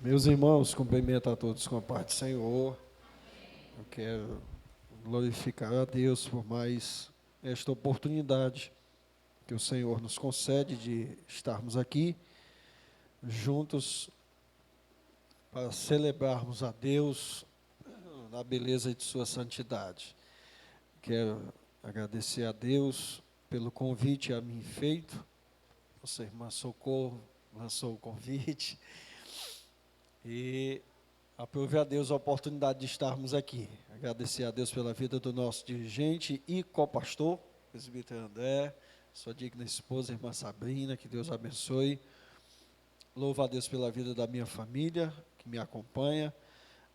Meus irmãos, cumprimento a todos com a paz do Senhor. Eu quero glorificar a Deus por mais esta oportunidade que o Senhor nos concede de estarmos aqui juntos para celebrarmos a Deus na beleza de sua santidade. Quero agradecer a Deus pelo convite a mim feito. Nossa irmã Socorro lançou o convite e aprove a Deus a oportunidade de estarmos aqui. Agradecer a Deus pela vida do nosso dirigente e co-pastor, presbítero André, sua digna esposa, irmã Sabrina, que Deus abençoe. Louvo a Deus pela vida da minha família, que me acompanha,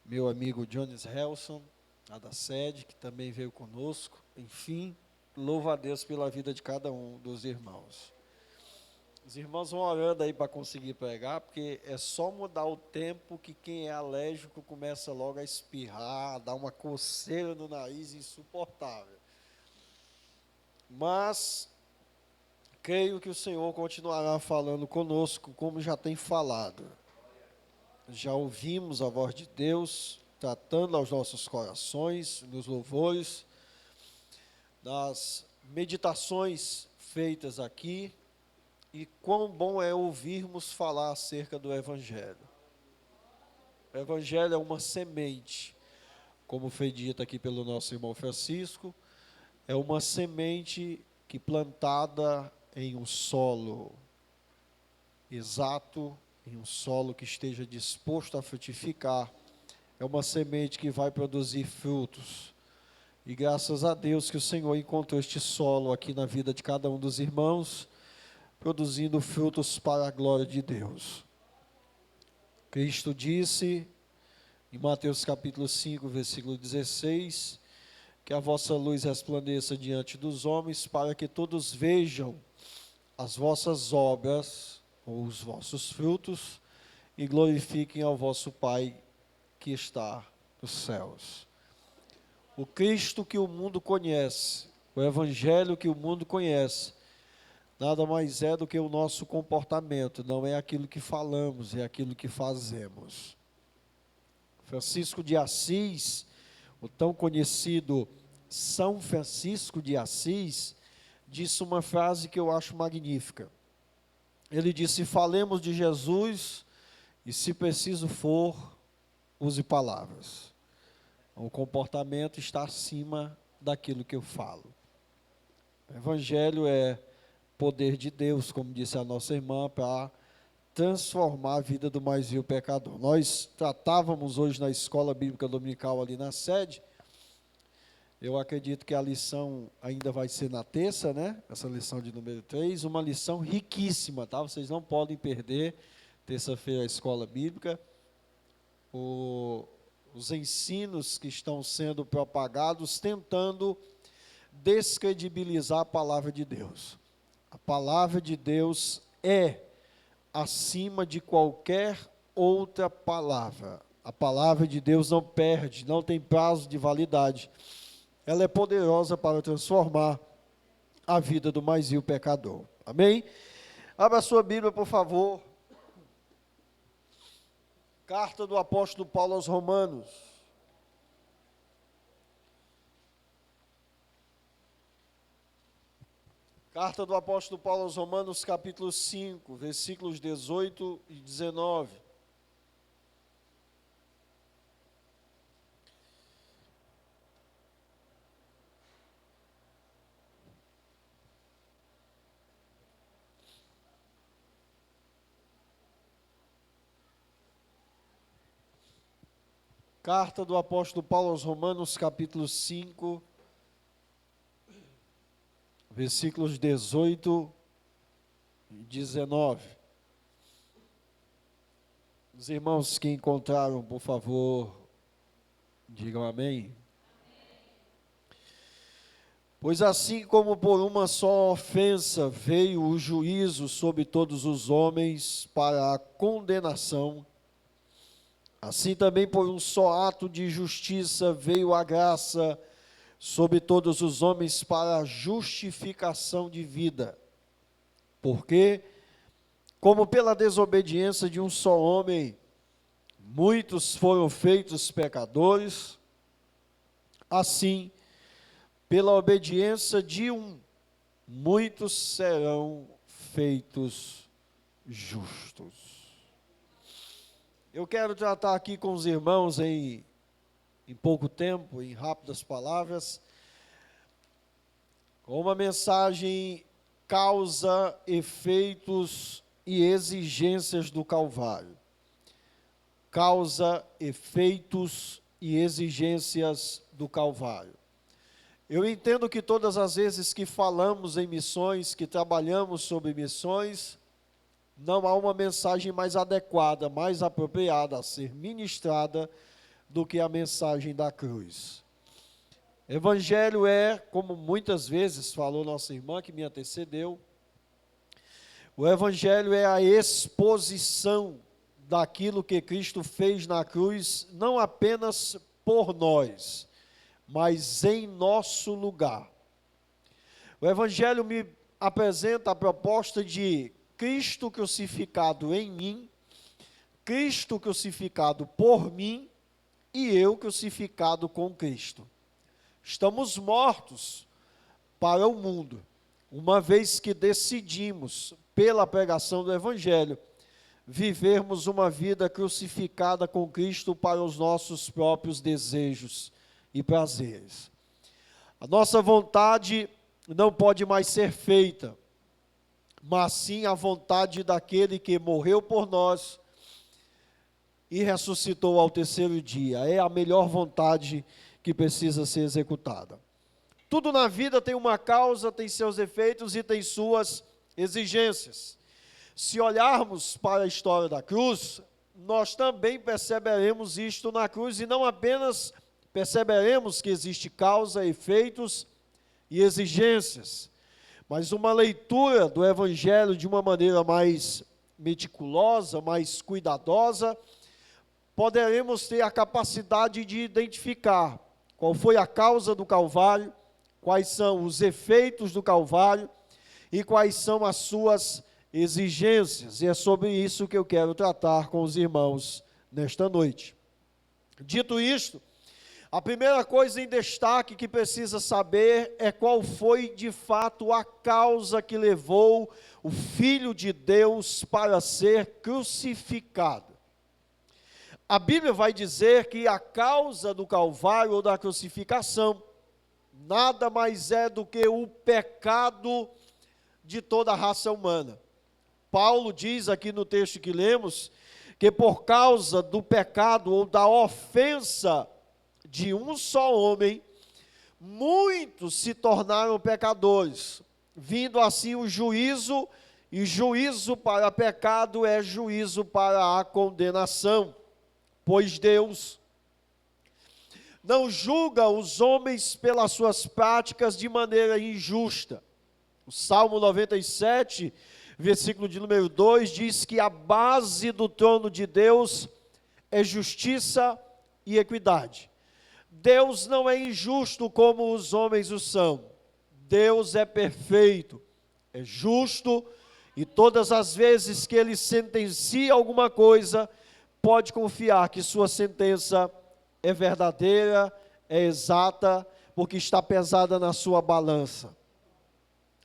meu amigo Jones Helson, lá da sede, que também veio conosco. Enfim, louvo a Deus pela vida de cada um dos irmãos. Os irmãos vão orando aí para conseguir pregar, porque é só mudar o tempo que quem é alérgico começa logo a espirrar, a dar uma coceira no nariz insuportável. Mas creio que o Senhor continuará falando conosco, como já tem falado. Já ouvimos a voz de Deus, tratando aos nossos corações, nos louvores, nas meditações feitas aqui. E quão bom é ouvirmos falar acerca do Evangelho. O Evangelho é uma semente, como foi dito aqui pelo nosso irmão Francisco, é uma semente que plantada em um solo exato, em um solo que esteja disposto a frutificar, é uma semente que vai produzir frutos. E graças a Deus que o Senhor encontrou este solo aqui na vida de cada um dos irmãos, produzindo frutos para a glória de Deus. Cristo disse, em Mateus capítulo 5, versículo 16, que a vossa luz resplandeça diante dos homens, para que todos vejam as vossas obras, ou os vossos frutos, e glorifiquem ao vosso Pai que está nos céus. O Cristo que o mundo conhece, o Evangelho que o mundo conhece, nada mais é do que o nosso comportamento, não é aquilo que falamos, é aquilo que fazemos. Francisco de Assis, o tão conhecido São Francisco de Assis, disse uma frase que eu acho magnífica. Ele disse: falemos de Jesus e, se preciso for, use palavras. O comportamento está acima daquilo que eu falo. O Evangelho é poder de Deus, como disse a nossa irmã, para transformar a vida do mais vil pecador. Nós tratávamos hoje na escola bíblica dominical ali na sede, eu acredito que a lição ainda vai ser na terça, né? Essa lição de número 3, uma lição riquíssima, tá? Vocês não podem perder, terça-feira a escola bíblica, os ensinos que estão sendo propagados, tentando descredibilizar a palavra de Deus. A palavra de Deus é acima de qualquer outra palavra. A palavra de Deus não perde, não tem prazo de validade. Ela é poderosa para transformar a vida do mais vil pecador. Amém? Abra a sua Bíblia, por favor. Carta do apóstolo Paulo aos Romanos. Carta do apóstolo Paulo aos Romanos, capítulo 5, versículos 18 e 19. Carta do apóstolo Paulo aos Romanos, capítulo 5, versículos 18 e 19. Os irmãos que encontraram, por favor, digam amém. Pois assim como por uma só ofensa veio o juízo sobre todos os homens para a condenação, assim também por um só ato de justiça veio a graça sobre todos os homens para a justificação de vida. Porque, como pela desobediência de um só homem, muitos foram feitos pecadores, assim, pela obediência de um, muitos serão feitos justos. Eu quero tratar aqui com os irmãos em pouco tempo, em rápidas palavras, com uma mensagem: causa, efeitos e exigências do Calvário. Causa, efeitos e exigências do Calvário. Eu entendo que todas as vezes que falamos em missões, que trabalhamos sobre missões, não há uma mensagem mais adequada, mais apropriada a ser ministrada do que a mensagem da cruz. Evangelho é, como muitas vezes falou nossa irmã que me antecedeu, o Evangelho é a exposição daquilo que Cristo fez na cruz, não apenas por nós, mas em nosso lugar. O Evangelho me apresenta a proposta de Cristo crucificado em mim, Cristo crucificado por mim e eu crucificado com Cristo. Estamos mortos para o mundo, uma vez que decidimos, pela pregação do Evangelho, vivermos uma vida crucificada com Cristo para os nossos próprios desejos e prazeres. A nossa vontade não pode mais ser feita, mas sim a vontade daquele que morreu por nós e ressuscitou ao terceiro dia. É a melhor vontade que precisa ser executada. Tudo na vida tem uma causa, tem seus efeitos e tem suas exigências. Se olharmos para a história da cruz, nós também perceberemos isto na cruz, e não apenas perceberemos que existe causa, efeitos e exigências, mas uma leitura do Evangelho de uma maneira mais meticulosa, mais cuidadosa, poderemos ter a capacidade de identificar qual foi a causa do Calvário, quais são os efeitos do Calvário e quais são as suas exigências. E é sobre isso que eu quero tratar com os irmãos nesta noite. Dito isto, a primeira coisa em destaque que precisa saber é qual foi de fato a causa que levou o Filho de Deus para ser crucificado. A Bíblia vai dizer que a causa do Calvário ou da crucificação nada mais é do que o pecado de toda a raça humana. Paulo diz aqui no texto que lemos que por causa do pecado ou da ofensa de um só homem, muitos se tornaram pecadores, vindo assim o juízo, e juízo para pecado é juízo para a condenação, pois Deus não julga os homens pelas suas práticas de maneira injusta. O Salmo 97, versículo de número 2, diz que a base do trono de Deus é justiça e equidade. Deus não é injusto como os homens o são. Deus é perfeito, é justo, e todas as vezes que Ele sentencia alguma coisa, pode confiar que sua sentença é verdadeira, é exata, porque está pesada na sua balança.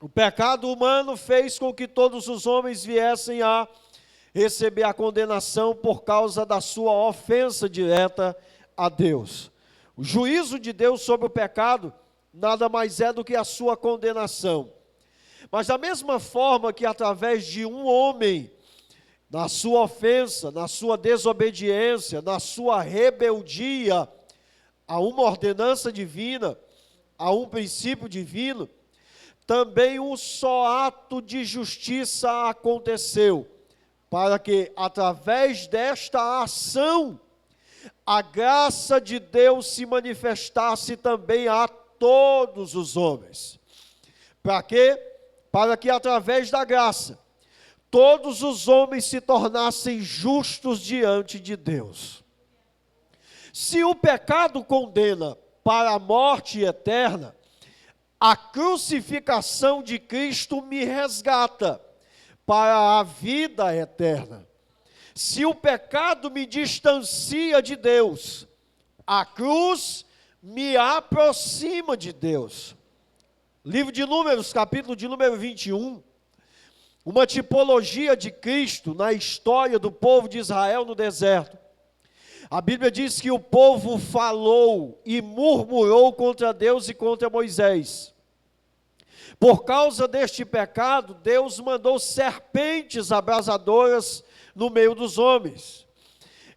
O pecado humano fez com que todos os homens viessem a receber a condenação por causa da sua ofensa direta a Deus. O juízo de Deus sobre o pecado nada mais é do que a sua condenação. Mas da mesma forma que através de um homem, na sua ofensa, na sua desobediência, na sua rebeldia a uma ordenança divina, a um princípio divino, também um só ato de justiça aconteceu, para que através desta ação, a graça de Deus se manifestasse também a todos os homens. Para quê? Para que através da graça, todos os homens se tornassem justos diante de Deus. Se o pecado condena para a morte eterna, a crucificação de Cristo me resgata para a vida eterna. Se o pecado me distancia de Deus, a cruz me aproxima de Deus. Livro de Números, capítulo de número 21, uma tipologia de Cristo na história do povo de Israel no deserto. A Bíblia diz que o povo falou e murmurou contra Deus e contra Moisés. Por causa deste pecado, Deus mandou serpentes abrasadoras no meio dos homens.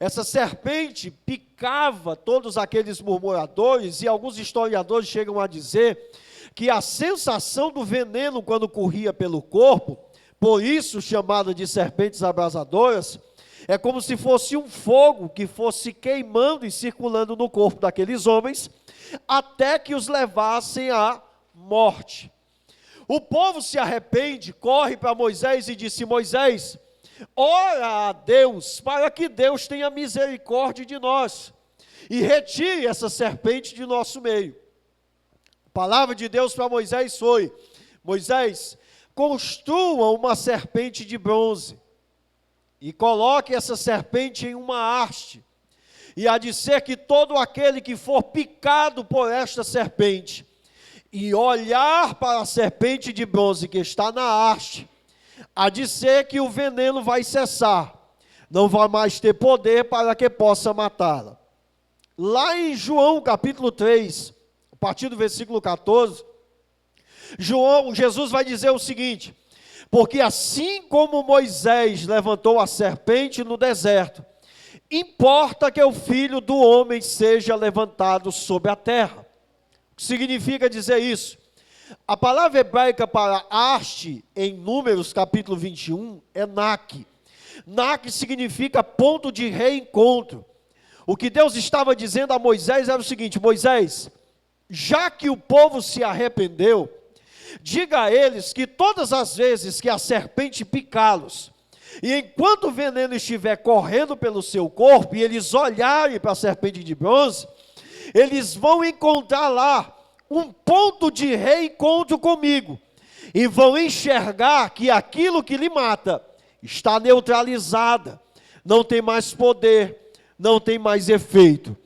Essa serpente picava todos aqueles murmuradores, e alguns historiadores chegam a dizer que a sensação do veneno quando corria pelo corpo, por isso chamada de serpentes abrasadoras, é como se fosse um fogo que fosse queimando e circulando no corpo daqueles homens, até que os levassem à morte. O povo se arrepende, corre para Moisés e disse: Moisés, ora a Deus, para que Deus tenha misericórdia de nós, e retire essa serpente de nosso meio. A palavra de Deus para Moisés foi: Moisés, construa uma serpente de bronze, e coloque essa serpente em uma haste, e há de ser que todo aquele que for picado por esta serpente, e olhar para a serpente de bronze que está na haste, há de ser que o veneno vai cessar, não vai mais ter poder para que possa matá-la. Lá em João capítulo 3, a partir do versículo 14, Jesus vai dizer o seguinte: porque assim como Moisés levantou a serpente no deserto, importa que o Filho do Homem seja levantado sobre a terra. O que significa dizer isso? A palavra hebraica para haste, em Números capítulo 21, é nak. Nak significa ponto de reencontro. O que Deus estava dizendo a Moisés era o seguinte: Moisés, já que o povo se arrependeu, diga a eles que todas as vezes que a serpente picá-los, e enquanto o veneno estiver correndo pelo seu corpo, e eles olharem para a serpente de bronze, eles vão encontrar lá um ponto de reencontro comigo, e vão enxergar que aquilo que lhe mata está neutralizada, não tem mais poder, não tem mais efeito.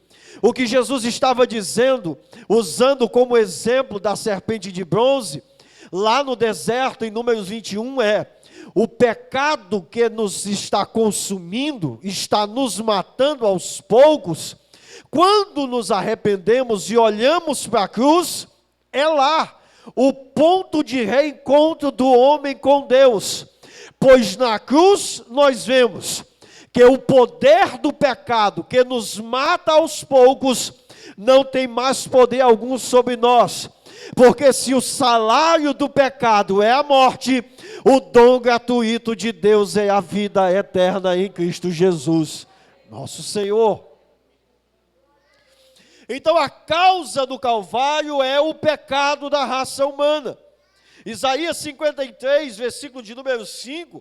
O que Jesus estava dizendo, usando como exemplo da serpente de bronze, lá no deserto, em Números 21, é: o pecado que nos está consumindo, está nos matando aos poucos. Quando nos arrependemos e olhamos para a cruz, é lá o ponto de reencontro do homem com Deus, pois na cruz nós vemos que o poder do pecado que nos mata aos poucos não tem mais poder algum sobre nós, porque se o salário do pecado é a morte, o dom gratuito de Deus é a vida eterna em Cristo Jesus, nosso Senhor. Então a causa do Calvário é o pecado da raça humana. Isaías 53, versículo de número 5,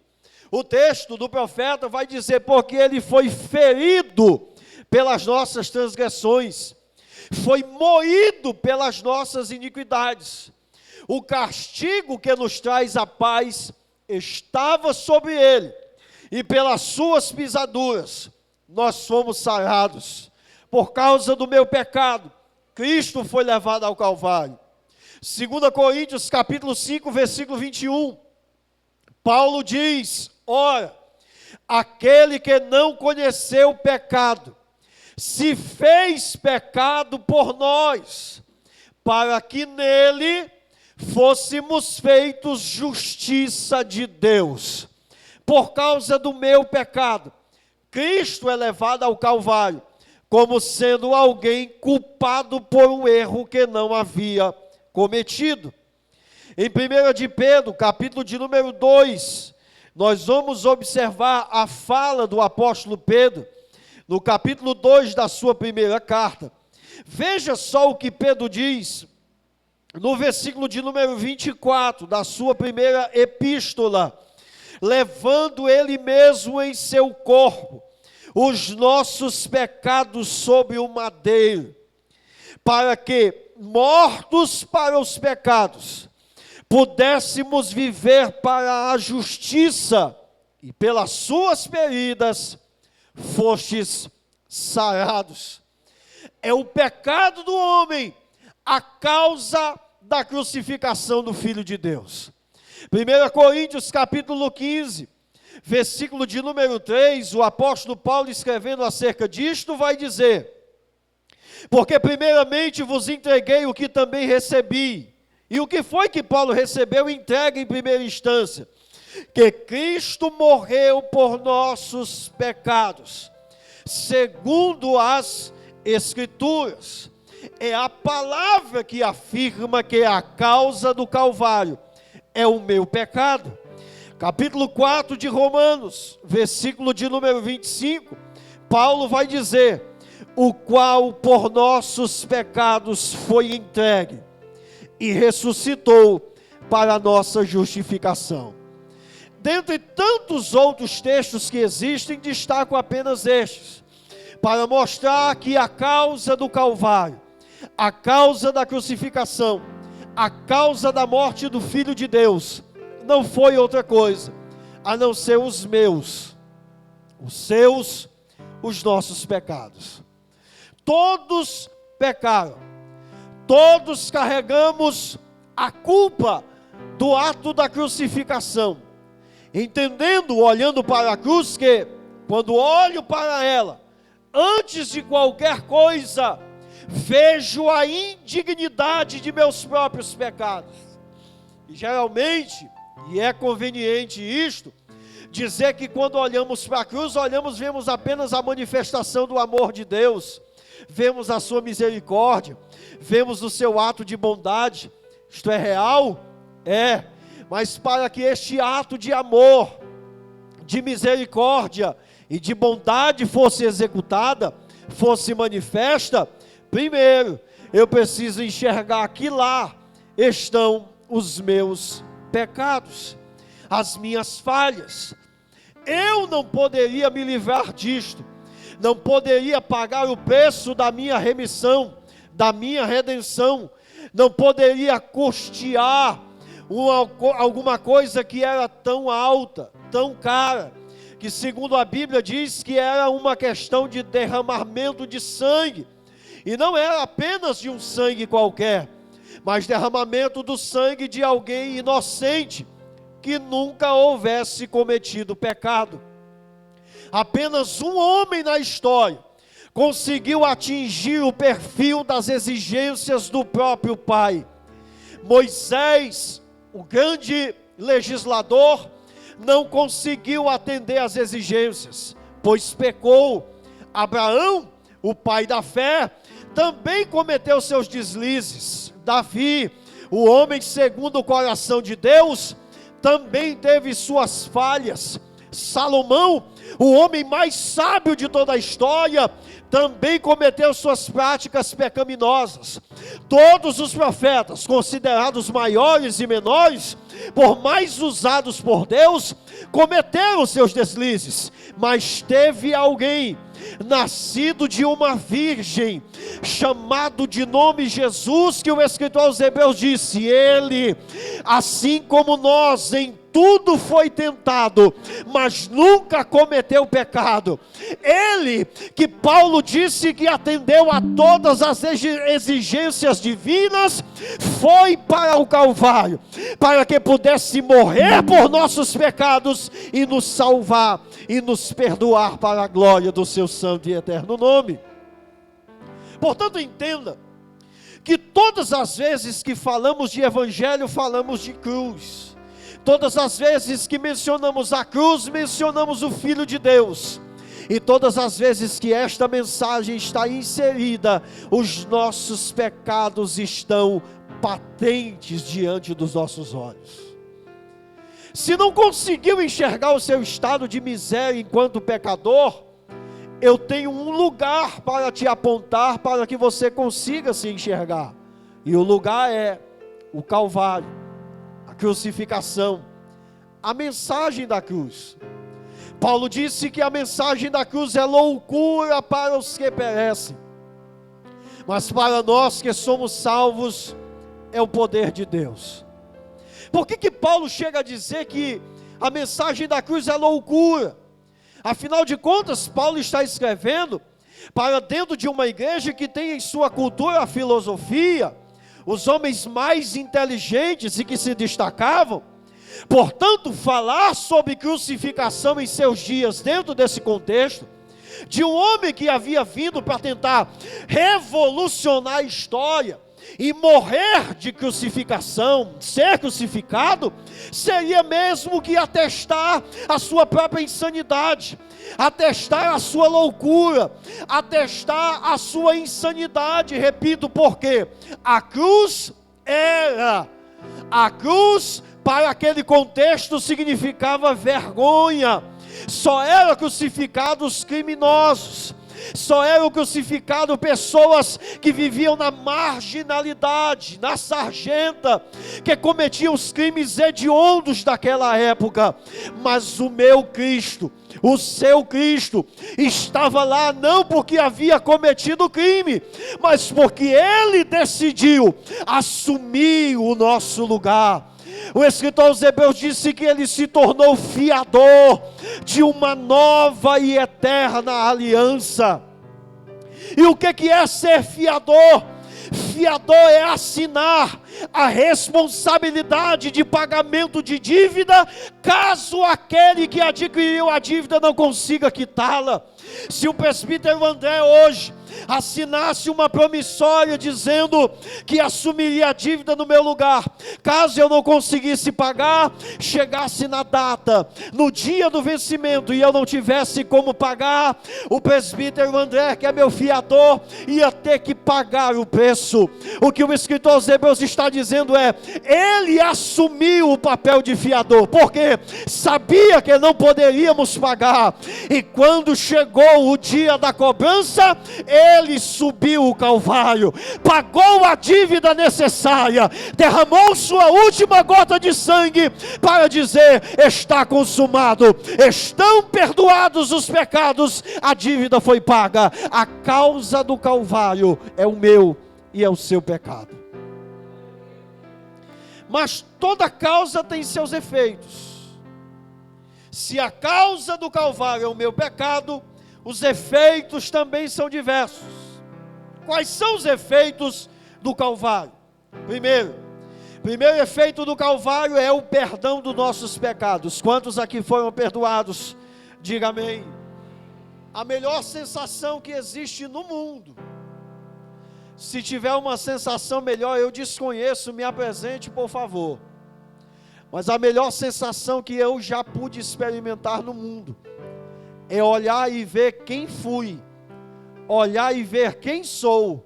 o texto do profeta vai dizer: porque ele foi ferido pelas nossas transgressões, foi moído pelas nossas iniquidades. O castigo que nos traz a paz estava sobre ele, e pelas suas pisaduras nós fomos sarados. Por causa do meu pecado, Cristo foi levado ao Calvário. 2 Coríntios capítulo 5, versículo 21, Paulo diz: ora, aquele que não conheceu o pecado, se fez pecado por nós, para que nele fôssemos feitos justiça de Deus. Por causa do meu pecado, Cristo é levado ao Calvário, como sendo alguém culpado por um erro que não havia cometido. Em 1 de Pedro, capítulo de número 2, nós vamos observar a fala do apóstolo Pedro, no capítulo 2 da sua primeira carta. Veja só o que Pedro diz, no versículo de número 24, da sua primeira epístola: levando ele mesmo em seu corpo os nossos pecados sobre o madeiro, para que, mortos para os pecados, pudéssemos viver para a justiça, e pelas suas feridas fostes sarados. É o pecado do homem a causa da crucificação do Filho de Deus. 1 Coríntios capítulo 15, versículo de número 3, o apóstolo Paulo, escrevendo acerca disto, vai dizer: porque primeiramente vos entreguei o que também recebi. E o que foi que Paulo recebeu e entrega em primeira instância? Que Cristo morreu por nossos pecados, segundo as Escrituras. É a palavra que afirma que a causa do Calvário é o meu pecado. Capítulo 4 de Romanos, versículo de número 25, Paulo vai dizer: o qual por nossos pecados foi entregue e ressuscitou para a nossa justificação. Dentre tantos outros textos que existem, destaco apenas estes, para mostrar que a causa do Calvário, a causa da crucificação, a causa da morte do Filho de Deus, não foi outra coisa, a não ser os meus, os seus, os nossos pecados. Todos pecaram, todos carregamos a culpa do ato da crucificação, entendendo, olhando para a cruz, que quando olho para ela, antes de qualquer coisa, vejo a indignidade de meus próprios pecados. E geralmente, e é conveniente isto, dizer que quando olhamos para a cruz, vemos apenas a manifestação do amor de Deus, vemos a sua misericórdia, vemos o seu ato de bondade. Isto é real? É. Mas para que este ato de amor, de misericórdia e de bondade fosse executada, fosse manifesta, primeiro, eu preciso enxergar que lá estão os meus pecados, as minhas falhas. Eu não poderia me livrar disto, não poderia pagar o preço da minha remissão, da minha redenção, não poderia custear alguma coisa que era tão alta, tão cara, que segundo a Bíblia diz que era uma questão de derramamento de sangue, e não era apenas de um sangue qualquer, mas derramamento do sangue de alguém inocente, que nunca houvesse cometido pecado. Apenas um homem na história conseguiu atingir o perfil das exigências do próprio Pai. Moisés, o grande legislador, não conseguiu atender às exigências, pois pecou. Abraão, o pai da fé, também cometeu seus deslizes. Davi, o homem segundo o coração de Deus, também teve suas falhas. Salomão, o homem mais sábio de toda a história, também cometeu suas práticas pecaminosas. Todos os profetas, considerados maiores e menores, por mais usados por Deus, cometeram seus deslizes. Mas teve alguém, nascido de uma virgem, chamado de nome Jesus, que o escritor aos Hebreus disse: ele, assim como nós, em tudo foi tentado, mas nunca cometeu pecado. Ele, que Paulo disse que atendeu a todas as exigências divinas, foi para o Calvário, para que pudesse morrer por nossos pecados e nos salvar e nos perdoar para a glória do seu santo e eterno nome. Portanto, entenda que todas as vezes que falamos de evangelho, falamos de cruz. Todas as vezes que mencionamos a cruz, mencionamos o Filho de Deus. E todas as vezes que esta mensagem está inserida, os nossos pecados estão patentes diante dos nossos olhos. Se não conseguiu enxergar o seu estado de miséria enquanto pecador, eu tenho um lugar para te apontar para que você consiga se enxergar. E o lugar é o Calvário, a crucificação, a mensagem da cruz. Paulo disse que a mensagem da cruz é loucura para os que perecem, mas para nós que somos salvos, é o poder de Deus. Por que Paulo chega a dizer que a mensagem da cruz é loucura? Afinal de contas, Paulo está escrevendo para dentro de uma igreja que tem em sua cultura a filosofia, os homens mais inteligentes e que se destacavam. Portanto, falar sobre crucificação em seus dias, dentro desse contexto, de um homem que havia vindo para tentar revolucionar a história, e morrer de crucificação, ser crucificado, seria mesmo que atestar a sua própria insanidade, atestar a sua loucura, atestar a sua insanidade. Repito, porque a cruz para aquele contexto significava vergonha. Só eram crucificados criminosos, só eram crucificados pessoas que viviam na marginalidade, na sarjenta, que cometiam os crimes hediondos daquela época. Mas o meu Cristo, o seu Cristo, estava lá não porque havia cometido crime, mas porque Ele decidiu assumir o nosso lugar. O escritor aos Hebreus disse que Ele se tornou fiador de uma nova e eterna aliança. E o que é ser fiador? Fiador é assinar a responsabilidade de pagamento de dívida, caso aquele que adquiriu a dívida não consiga quitá-la. Se o presbítero André hoje assinasse uma promissória dizendo que assumiria a dívida no meu lugar, caso eu não conseguisse pagar, chegasse na data, no dia do vencimento, e eu não tivesse como pagar, o presbítero André, que é meu fiador, ia ter que pagar o preço. O que o escritor aos Hebreus está dizendo é: ele assumiu o papel de fiador, porque sabia que não poderíamos pagar, e quando chegou o dia da cobrança, Ele subiu o Calvário, pagou a dívida necessária, derramou sua última gota de sangue para dizer: está consumado, estão perdoados os pecados, a dívida foi paga. A causa do Calvário é o meu e é o seu pecado. Mas toda causa tem seus efeitos. Se a causa do Calvário é o meu pecado, os efeitos também são diversos. Quais são os efeitos do Calvário? Primeiro efeito do Calvário é o perdão dos nossos pecados. Quantos aqui foram perdoados? Diga amém. A melhor sensação que existe no mundo. Se tiver uma sensação melhor, eu desconheço, me apresente, por favor. Mas a melhor sensação que eu já pude experimentar no mundo é olhar e ver quem fui, olhar e ver quem sou,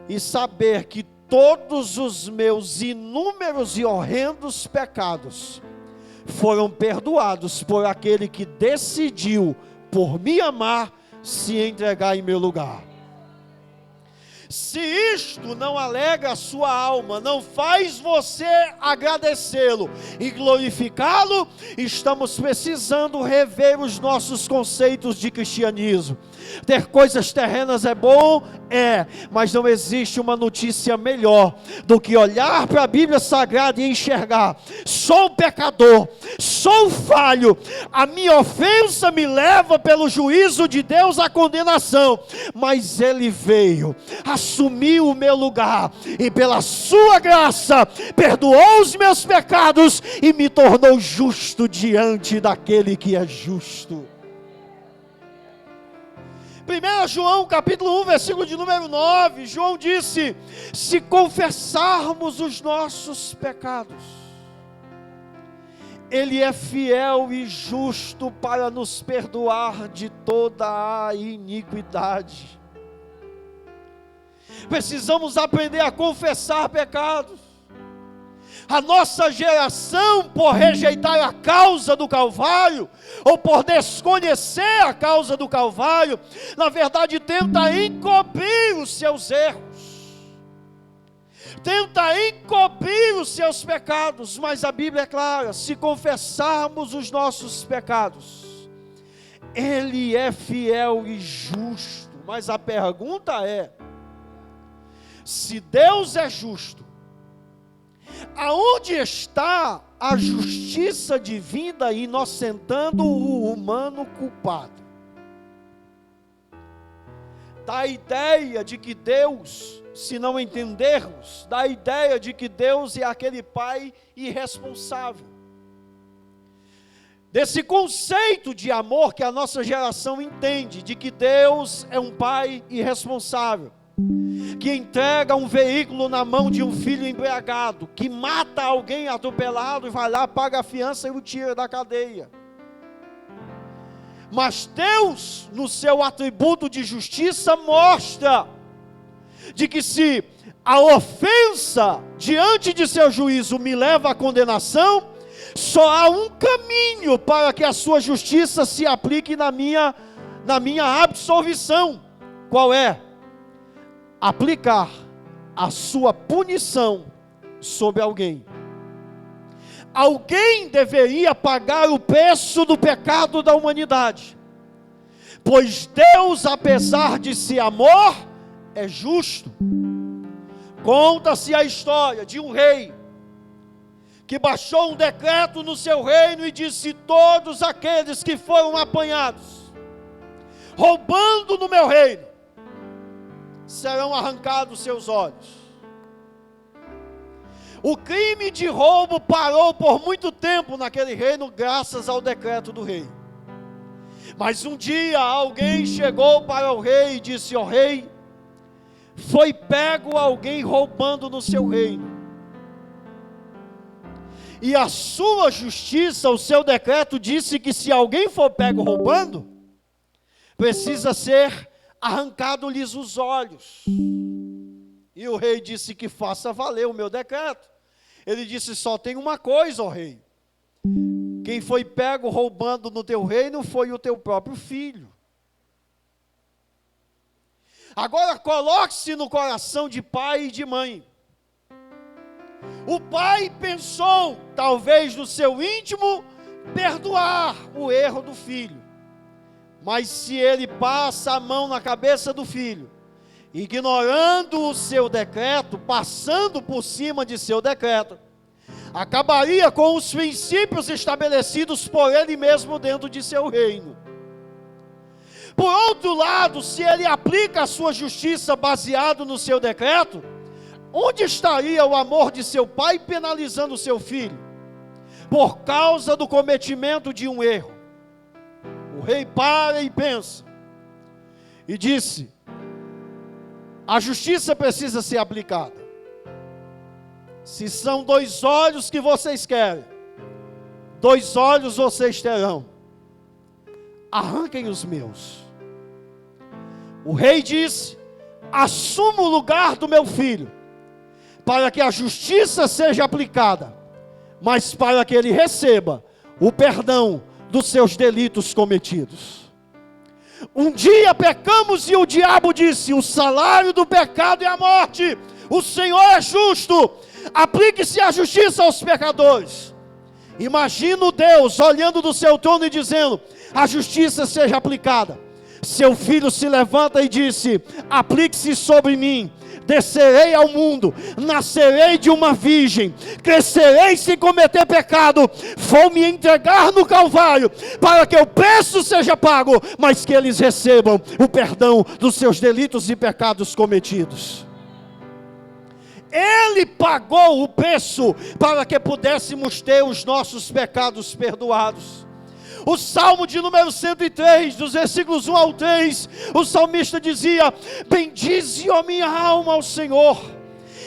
e saber que todos os meus inúmeros e horrendos pecados foram perdoados por aquele que decidiu, por me amar, se entregar em meu lugar. Se isto não alegra a sua alma, não faz você agradecê-lo e glorificá-lo, estamos precisando rever os nossos conceitos de cristianismo. Ter coisas terrenas é bom? É, mas não existe uma notícia melhor do que olhar para a Bíblia Sagrada e enxergar: sou pecador, sou falho, a minha ofensa me leva pelo juízo de Deus à condenação, mas Ele veio, assumiu o meu lugar, e pela sua graça, perdoou os meus pecados, e me tornou justo diante daquele que é justo. 1 João capítulo 1, versículo de número 9, João disse: se confessarmos os nossos pecados, Ele é fiel e justo para nos perdoar de toda a iniquidade. Precisamos aprender a confessar pecados. A nossa geração, por rejeitar a causa do Calvário, ou por desconhecer a causa do Calvário, na verdade tenta encobrir os seus erros, tenta encobrir os seus pecados. Mas a Bíblia é clara: se confessarmos os nossos pecados, Ele é fiel e justo. Mas a pergunta é: se Deus é justo, aonde está a justiça divina inocentando o humano culpado? Dá a ideia de que Deus, se não entendermos, dá a ideia de que Deus é aquele pai irresponsável. Desse conceito de amor que a nossa geração entende, de que Deus é um pai irresponsável, que entrega um veículo na mão de um filho embriagado, que mata alguém atropelado e vai lá, paga a fiança e o tira da cadeia. Mas Deus, no seu atributo de justiça, mostra de que se a ofensa diante de seu juízo me leva à condenação, só há um caminho para que a sua justiça se aplique na minha absolvição. Qual é? Aplicar a sua punição sobre alguém. Alguém deveria pagar o preço do pecado da humanidade, pois Deus, apesar de ser amor, é justo. Conta-se a história de um rei, que baixou um decreto no seu reino e disse: todos aqueles que foram apanhados, roubando no meu reino, serão arrancados seus olhos. O crime de roubo parou por muito tempo naquele reino, graças ao decreto do rei. Mas um dia alguém chegou para o rei e disse: ó rei, foi pego alguém roubando no seu reino. E a sua justiça, o seu decreto disse que se alguém for pego roubando, precisa ser arrancado-lhes os olhos. E o rei disse que faça valer o meu decreto. Ele disse: só tem uma coisa, ó rei. Quem foi pego roubando no teu reino foi o teu próprio filho. Agora coloque-se no coração de pai e de mãe. O pai pensou, talvez no seu íntimo, perdoar o erro do filho. Mas se ele passa a mão na cabeça do filho, ignorando o seu decreto, passando por cima de seu decreto, acabaria com os princípios estabelecidos por ele mesmo dentro de seu reino. Por outro lado, se ele aplica a sua justiça baseado no seu decreto, onde estaria o amor de seu pai penalizando seu filho, por causa do cometimento de um erro? O rei para e pensa, e disse: a justiça precisa ser aplicada. Se são 2 olhos que vocês querem, 2 olhos vocês terão. Arranquem os meus. O rei disse: assuma o lugar do meu filho, para que a justiça seja aplicada, mas para que ele receba o perdão dos seus delitos cometidos. Um dia pecamos e o diabo disse: o salário do pecado é a morte, o Senhor é justo, aplique-se a justiça aos pecadores. Imagina Deus olhando do seu trono e dizendo: a justiça seja aplicada. Seu filho se levanta e disse: aplique-se sobre mim. Descerei ao mundo, nascerei de uma virgem, crescerei sem cometer pecado, vou me entregar no Calvário, para que o preço seja pago, mas que eles recebam o perdão dos seus delitos e pecados cometidos. Ele pagou o preço para que pudéssemos ter os nossos pecados perdoados. O Salmo de número 103, dos versículos 1 ao 3, o salmista dizia: bendize, ó minha alma, ao Senhor,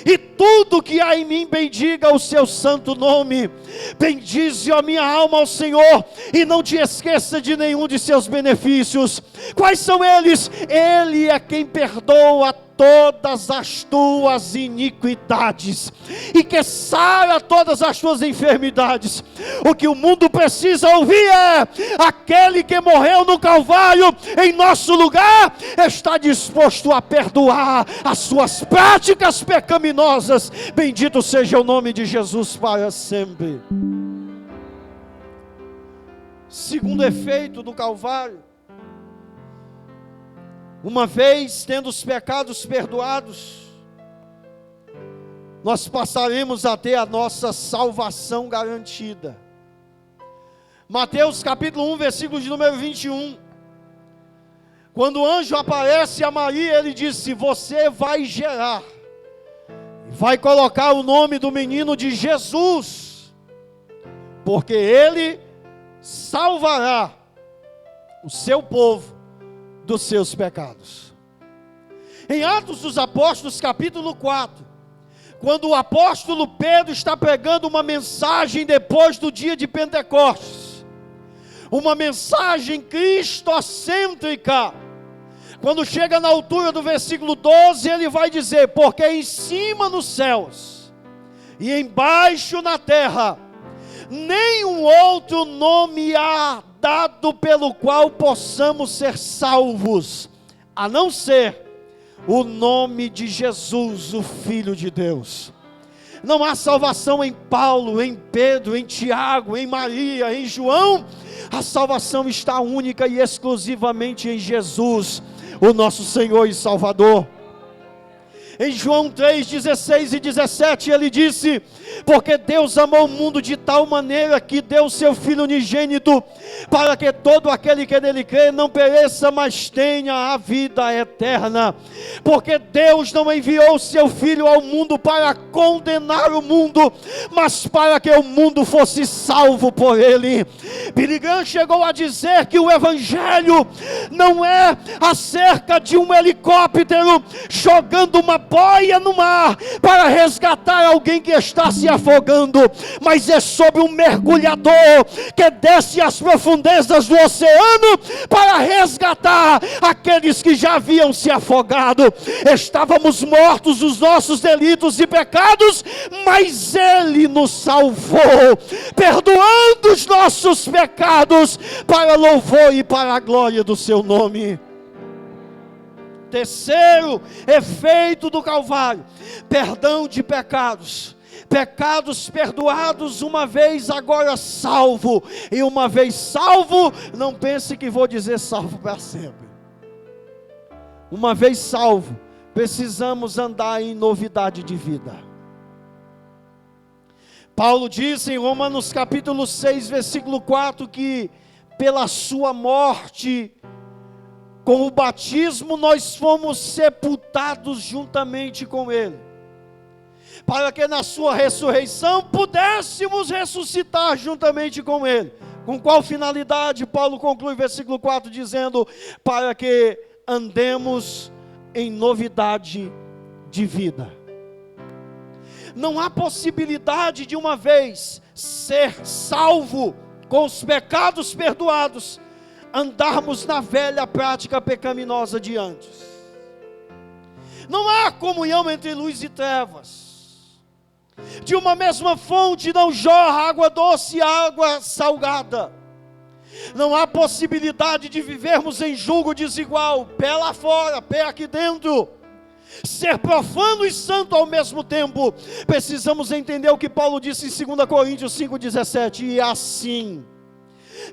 e tudo que há em mim bendiga o seu santo nome. Bendize, ó minha alma, ao Senhor, e não te esqueça de nenhum de seus benefícios. Quais são eles? Ele é quem perdoa todas as tuas iniquidades, e que sara todas as tuas enfermidades. O que o mundo precisa ouvir é: aquele que morreu no Calvário em nosso lugar, está disposto a perdoar as suas práticas pecaminosas. Bendito seja o nome de Jesus para sempre. Segundo efeito do Calvário: uma vez tendo os pecados perdoados, nós passaremos a ter a nossa salvação garantida. Mateus capítulo 1, versículo de número 21. Quando o anjo aparece a Maria, ele disse: você vai gerar, vai colocar o nome do menino de Jesus, porque ele salvará o seu povo dos seus pecados. Em Atos dos Apóstolos capítulo 4, quando o apóstolo Pedro está pregando uma mensagem depois do dia de Pentecostes, uma mensagem cristocêntrica, quando chega na altura do versículo 12, ele vai dizer: porque em cima nos céus e embaixo na terra, nenhum outro nome há dado pelo qual possamos ser salvos, a não ser o nome de Jesus, o Filho de Deus. Não há salvação em Paulo, em Pedro, em Tiago, em Maria, em João. A salvação está única e exclusivamente em Jesus, o nosso Senhor e Salvador. Em João 3, 16 e 17, ele disse: porque Deus amou o mundo de tal maneira que deu o seu Filho unigênito, para que todo aquele que nele crê não pereça, mas tenha a vida eterna. Porque Deus não enviou o seu Filho ao mundo para condenar o mundo, mas para que o mundo fosse salvo por ele. Billy Graham chegou a dizer que o Evangelho não é acerca de um helicóptero jogando uma boia no mar para resgatar alguém que está se afogando, mas é sobre um mergulhador que desce às profundezas do oceano para resgatar aqueles que já haviam se afogado. Estávamos mortos dos nossos delitos e pecados, mas Ele nos salvou, perdoando os nossos pecados, para louvor e para a glória do seu nome. Terceiro efeito do Calvário: perdão de pecados. Pecados perdoados uma vez, agora salvo. E uma vez salvo, não pense que vou dizer salvo para sempre. Uma vez salvo, precisamos andar em novidade de vida. Paulo diz em Romanos capítulo 6, versículo 4, que pela sua morte, com o batismo, nós fomos sepultados juntamente com Ele, para que na sua ressurreição pudéssemos ressuscitar juntamente com Ele. Com qual finalidade? Paulo conclui versículo 4 dizendo: para que andemos em novidade de vida. Não há possibilidade de uma vez ser salvo, com os pecados perdoados, andarmos na velha prática pecaminosa de antes. Não há comunhão entre luz e trevas. De uma mesma fonte não jorra água doce e água salgada. Não há possibilidade de vivermos em julgo desigual, pé lá fora, pé aqui dentro. Ser profano e santo ao mesmo tempo. Precisamos entender o que Paulo disse em 2 Coríntios 5,17. E assim,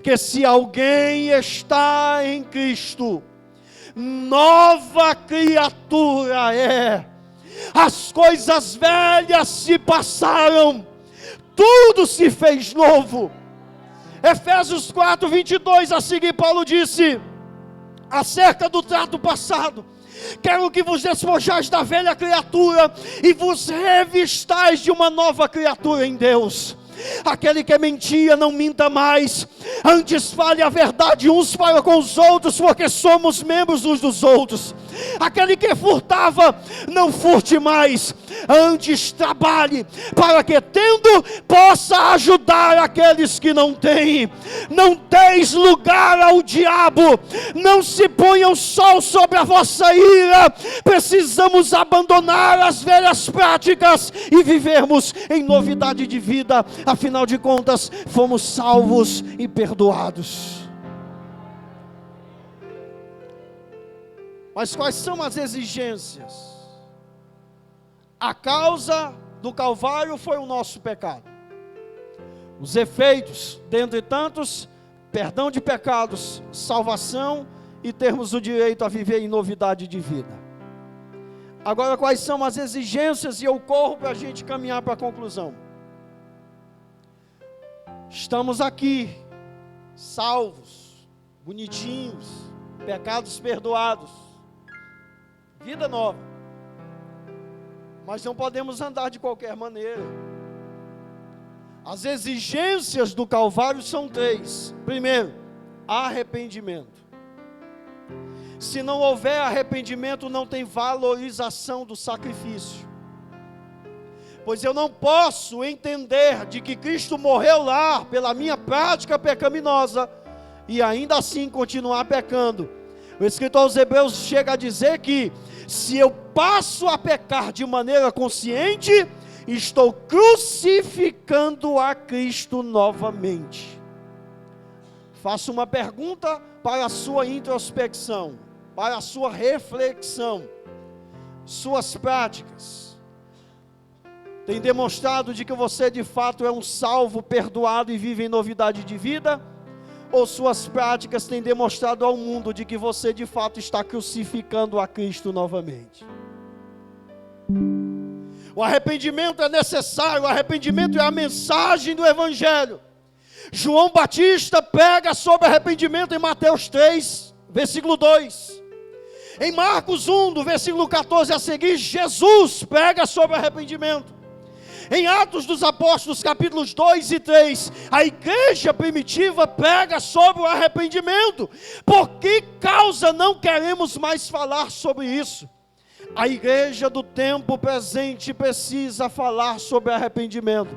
que se alguém está em Cristo, nova criatura é. As coisas velhas se passaram, tudo se fez novo. Efésios 4, 22, a seguir Paulo disse, acerca do trato passado: quero que vos despojais da velha criatura e vos revistais de uma nova criatura em Deus. Aquele que mentia, não minta mais, antes fale a verdade uns para com os outros, porque somos membros uns dos outros. Aquele que furtava, não furte mais, antes trabalhe, para que tendo, possa ajudar aqueles que não têm. Não deis lugar ao diabo, não se ponha o sol sobre a vossa ira. Precisamos abandonar as velhas práticas e vivermos em novidade de vida. Afinal de contas, fomos salvos e perdoados. Mas quais são as exigências? A causa do Calvário foi o nosso pecado. Os efeitos, dentre tantos, perdão de pecados, salvação e termos o direito a viver em novidade de vida. Agora, quais são as exigências, e eu corro para a gente caminhar para a conclusão. Estamos aqui, salvos, bonitinhos, pecados perdoados, vida nova. Mas não podemos andar de qualquer maneira. As exigências do Calvário são 3. Primeiro, arrependimento. Se não houver arrependimento, não tem valorização do sacrifício. Pois eu não posso entender de que Cristo morreu lá pela minha prática pecaminosa e ainda assim continuar pecando. O escritor aos Hebreus chega a dizer que se eu passo a pecar de maneira consciente, estou crucificando a Cristo novamente. Faço uma pergunta para a sua introspecção, para a sua reflexão. Suas práticas têm demonstrado de que você de fato é um salvo, perdoado e vive em novidade de vida? Ou suas práticas têm demonstrado ao mundo de que você de fato está crucificando a Cristo novamente? O arrependimento é necessário, o arrependimento é a mensagem do Evangelho. João Batista prega sobre arrependimento em Mateus 3, versículo 2. Em Marcos 1, do versículo 14 a seguir, Jesus prega sobre arrependimento. Em Atos dos Apóstolos, capítulos 2 e 3, a igreja primitiva prega sobre o arrependimento. Por que causa não queremos mais falar sobre isso? A igreja do tempo presente precisa falar sobre arrependimento.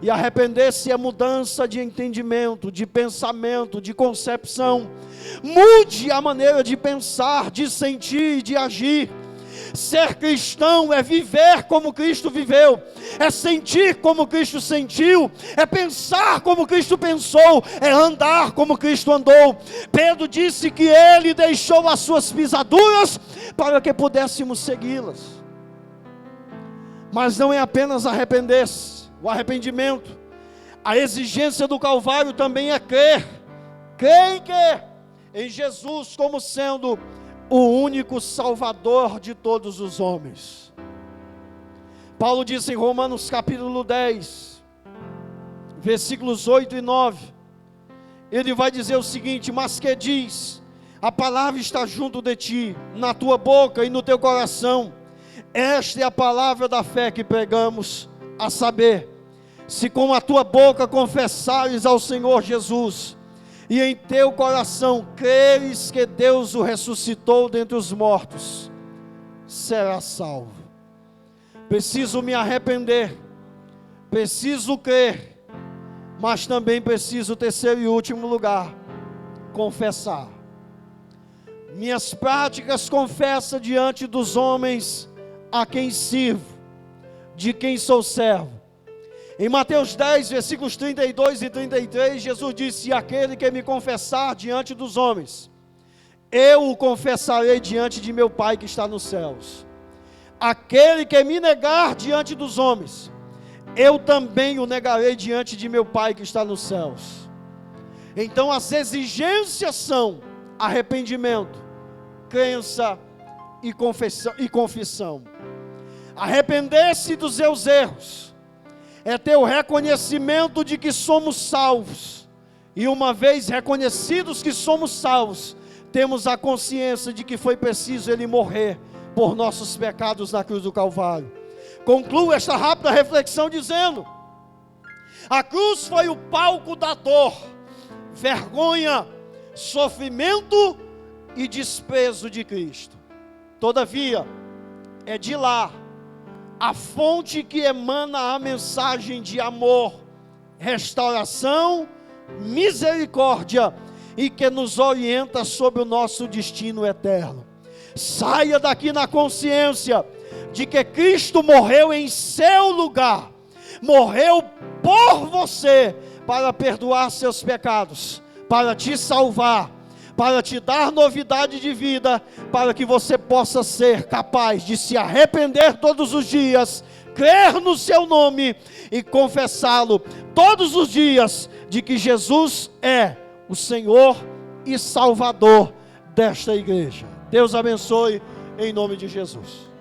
E arrepender-se é mudança de entendimento, de pensamento, de concepção. Mude a maneira de pensar, de sentir e de agir. Ser cristão é viver como Cristo viveu, é sentir como Cristo sentiu, é pensar como Cristo pensou, é andar como Cristo andou. Pedro disse que ele deixou as suas pisaduras para que pudéssemos segui-las. Mas não é apenas arrepender-se, o arrependimento, a exigência do Calvário também é crer. Crer em quê? Em Jesus como sendo o único Salvador de todos os homens. Paulo diz em Romanos capítulo 10, versículos 8 e 9, ele vai dizer o seguinte: mas que diz, a palavra está junto de ti, na tua boca e no teu coração. Esta é a palavra da fé que pregamos, a saber, se com a tua boca confessares ao Senhor Jesus, e em teu coração creres que Deus o ressuscitou dentre os mortos, serás salvo. Preciso me arrepender, preciso crer, mas também preciso, terceiro e último lugar, confessar. Minhas práticas confessam diante dos homens a quem sirvo, de quem sou servo. Em Mateus 10, versículos 32 e 33, Jesus disse: aquele que me confessar diante dos homens, eu o confessarei diante de meu Pai que está nos céus. Aquele que me negar diante dos homens, eu também o negarei diante de meu Pai que está nos céus. Então as exigências são arrependimento, crença e confissão. Arrepender-se dos seus erros é ter o reconhecimento de que somos salvos, e uma vez reconhecidos que somos salvos, temos a consciência de que foi preciso Ele morrer por nossos pecados na cruz do Calvário. Concluo esta rápida reflexão dizendo: a cruz foi o palco da dor, vergonha, sofrimento e desprezo de Cristo. Todavia, é de lá a fonte que emana a mensagem de amor, restauração, misericórdia e que nos orienta sobre o nosso destino eterno. Saia daqui na consciência de que Cristo morreu em seu lugar, morreu por você para perdoar seus pecados, para te salvar, para te dar novidade de vida, para que você possa ser capaz de se arrepender todos os dias, crer no seu nome e confessá-lo todos os dias, de que Jesus é o Senhor e Salvador desta igreja. Deus abençoe em nome de Jesus.